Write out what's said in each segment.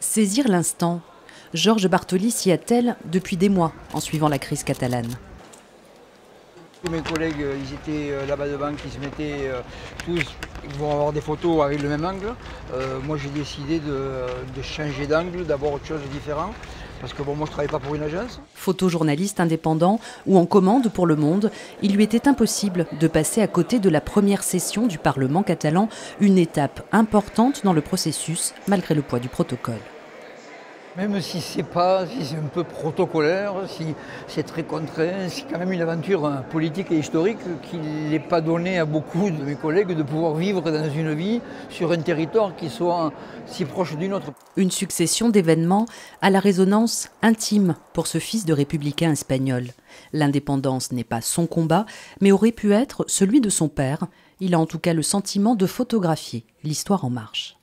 Saisir l'instant. Georges Bartoli s'y attelle depuis des mois en suivant la crise catalane. Tous mes collègues, ils étaient là-bas devant, qui se mettaient tous, ils vont avoir des photos avec le même angle. Moi j'ai décidé de changer d'angle, d'avoir autre chose de différent. Parce que bon, moi je ne travaille pas pour une agence. Photojournaliste indépendant ou en commande pour Le Monde, il lui était impossible de passer à côté de la première session du Parlement catalan, une étape importante dans le processus, malgré le poids du protocole. Même si c'est un peu protocolaire, si c'est très contraint, c'est quand même une aventure politique et historique qu'il n'est pas donné à beaucoup de mes collègues de pouvoir vivre dans une vie sur un territoire qui soit si proche d'une autre. Une succession d'événements à la résonance intime pour ce fils de républicain espagnol. L'indépendance n'est pas son combat, mais aurait pu être celui de son père. Il a en tout cas le sentiment de photographier l'histoire en marche.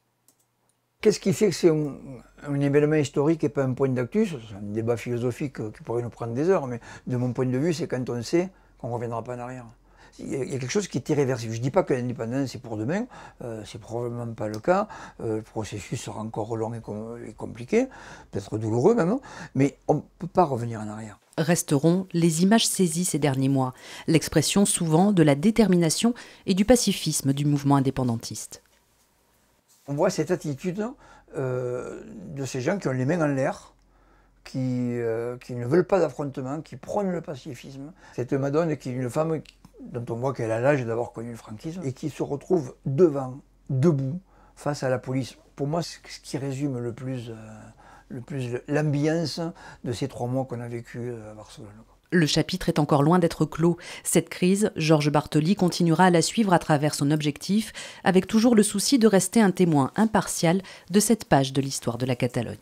Qu'est-ce qui fait que c'est un événement historique et pas un point d'actu? C'est un débat philosophique qui pourrait nous prendre des heures, mais de mon point de vue, c'est quand on sait qu'on ne reviendra pas en arrière. Il y a quelque chose qui est irréversible. Je ne dis pas que l'indépendance c'est pour demain, c'est probablement pas le cas. Le processus sera encore long et compliqué, peut-être douloureux même, mais on ne peut pas revenir en arrière. Resteront les images saisies ces derniers mois, l'expression souvent de la détermination et du pacifisme du mouvement indépendantiste. On voit cette attitude de ces gens qui ont les mains en l'air, qui ne veulent pas d'affrontement, qui prônent le pacifisme. Cette Madone qui est une femme dont on voit qu'elle a l'âge d'avoir connu le franquisme et qui se retrouve devant, debout, face à la police. Pour moi, c'est ce qui résume le plus l'ambiance de ces 3 mois qu'on a vécu à Barcelone. Le chapitre est encore loin d'être clos. Cette crise, Georges Bartoli continuera à la suivre à travers son objectif, avec toujours le souci de rester un témoin impartial de cette page de l'histoire de la Catalogne.